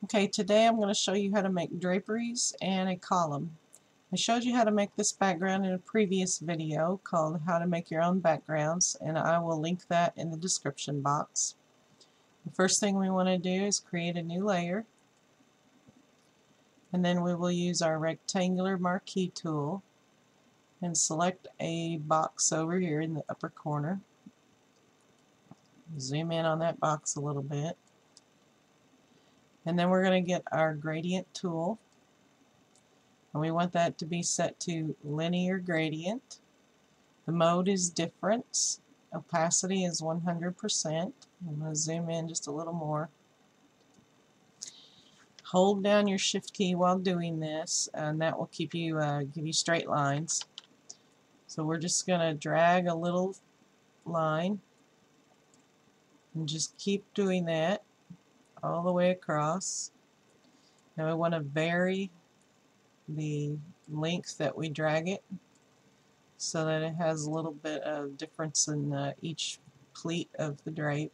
Okay, today I'm going to show you how to make draperies and a column. I showed you how to make this background in a previous video called How to Make Your Own Backgrounds, and I will link that in the description box. The first thing we want to do is create a new layer, and then we will use our rectangular marquee tool and select a box over here in the upper corner. Zoom in on that box a little bit. And then we're going to get our gradient tool, and we want that to be set to linear gradient. The mode is difference. Opacity is 100%. I'm going to zoom in just a little more. Hold down your shift key while doing this, and that will keep you give you straight lines. So we're just going to drag a little line and just keep doing that all the way across. Now we want to vary the length that we drag it so that it has a little bit of difference in each pleat of the drape.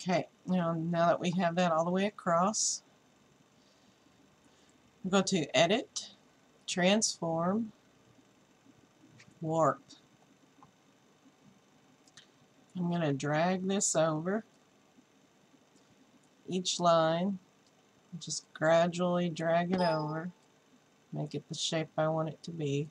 Okay, now that we have that all the way across, we'll go to Edit, Transform, Warp. I'm going to drag this over each line, just gradually drag it over, make it the shape I want it to be.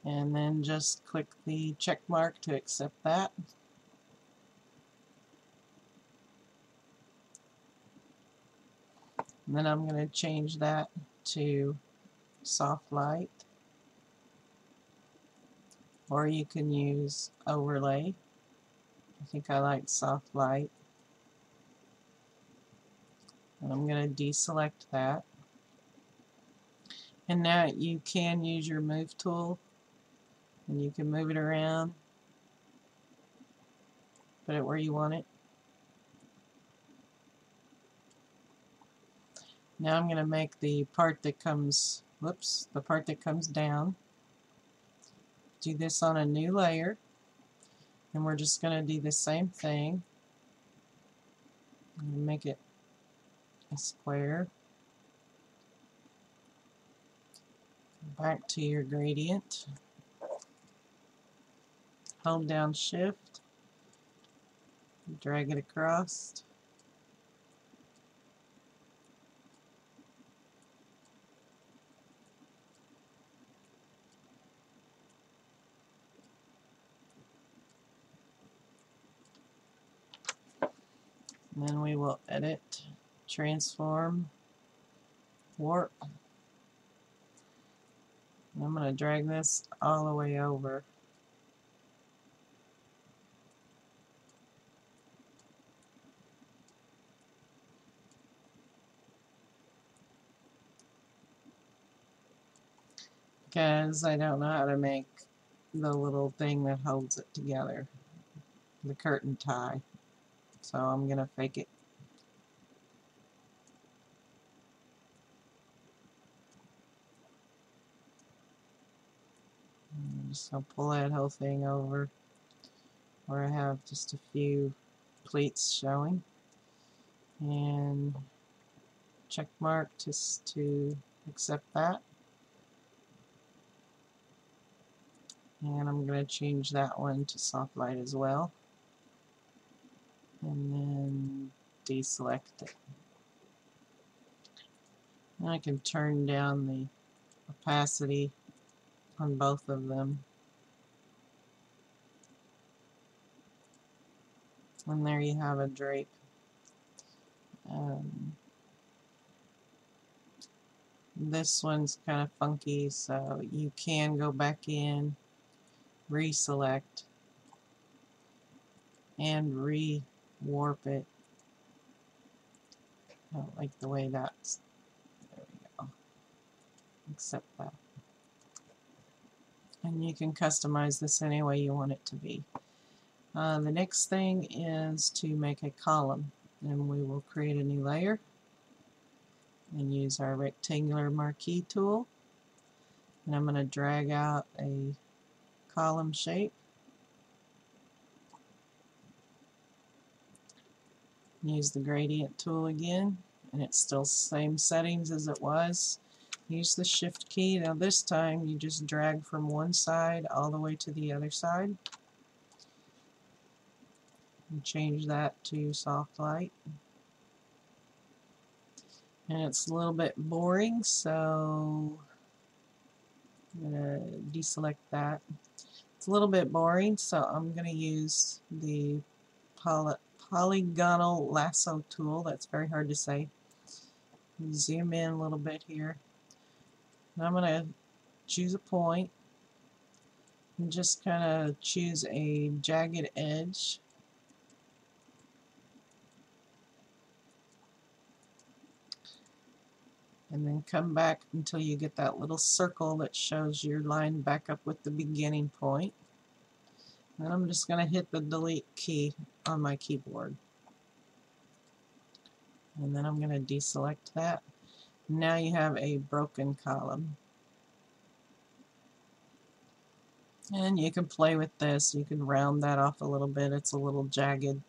And then just click the check mark to accept that. And then I'm going to change that to soft light, or you can use overlay. I think I like soft light. And I'm going to deselect that. And now you can use your move tool, and you can move it around, put it where you want it. Now I'm going to make the part that comes, the part that comes down. Do this on a new layer, and we're just going to do the same thing. I'm going to make it a square. Back to your gradient. Hold down Shift, drag it across. And then we will Edit, Transform, Warp. And I'm going to drag this all the way over. Because I don't know how to make the little thing that holds it together, the curtain tie. So I'm going to fake it. I'm just going to pull that whole thing over where I have just a few pleats showing. And check mark just to accept that. And I'm going to change that one to soft light as well. And then deselect it. And I can turn down the opacity on both of them. And there you have a drape. This one's kind of funky, so you can go back in, reselect, and re-warp it. I don't like the way that's, there we go, accept that. And you can customize this any way you want it to be. The next thing is to make a column, and we will create a new layer and use our rectangular marquee tool, and I'm going to drag out a column shape. Use the gradient tool again, and it's still same settings as it was. Use the shift key. Now this time you just drag from one side all the way to the other side. And change that to soft light. And it's a little bit boring, so I'm going to deselect that. It's a little bit boring, so I'm going to use the polygonal lasso tool. That's very hard to say. Zoom in a little bit here. And I'm going to choose a point and just kind of choose a jagged edge. And then come back until you get that little circle that shows your line back up with the beginning point. And I'm just going to hit the delete key on my keyboard. And then I'm going to deselect that. Now you have a broken column. And you can play with this. You can round that off a little bit. It's a little jagged.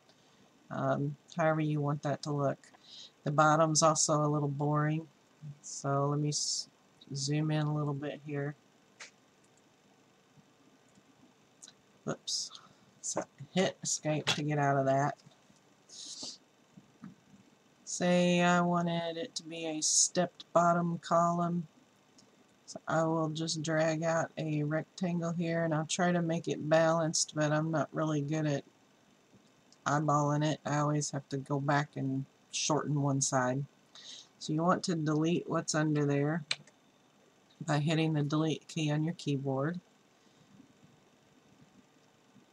However you want that to look. The bottom's also a little boring. So let me zoom in a little bit here. Oops. So hit escape to get out of that. Say I wanted it to be a stepped bottom column. So I will just drag out a rectangle here, and I'll try to make it balanced, but I'm not really good at eyeballing it. I always have to go back and shorten one side. So you want to delete what's under there by hitting the delete key on your keyboard.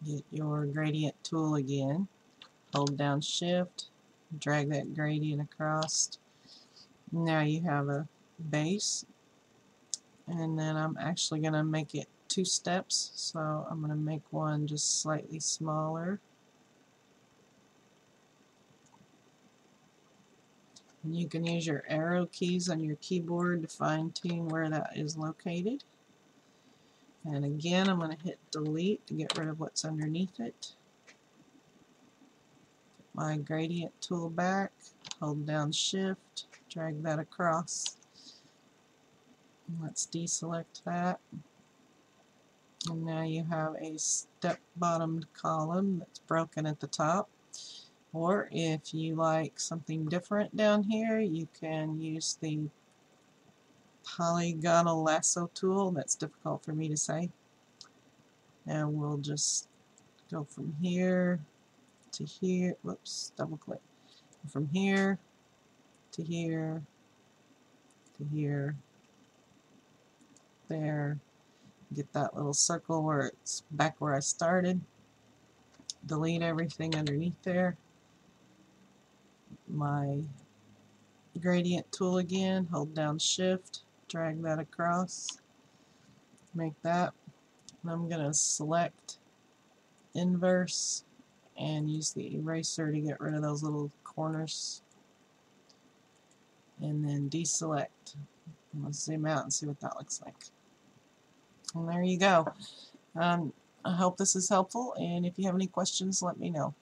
Hit your gradient tool again. Hold down shift, drag that gradient across. Now you have a base, and then I'm actually going to make it 2 steps, so I'm going to make one just slightly smaller. And you can use your arrow keys on your keyboard to fine-tune where that is located. And again, I'm going to hit delete to get rid of what's underneath it. Put my gradient tool back, hold down shift, drag that across. Let's deselect that. And now you have a step-bottomed column that's broken at the top. Or if you like something different down here, you can use the polygonal lasso tool. That's difficult for me to say. And we'll just go from here to here. Whoops, double click. From here to here to here. There. Get that little circle where it's back where I started. Delete everything underneath there. My gradient tool again, hold down shift, drag that across, make that. And I'm going to select inverse and use the eraser to get rid of those little corners, and then deselect. Let's zoom out and see what that looks like. And there you go. I hope this is helpful, and if you have any questions, let me know.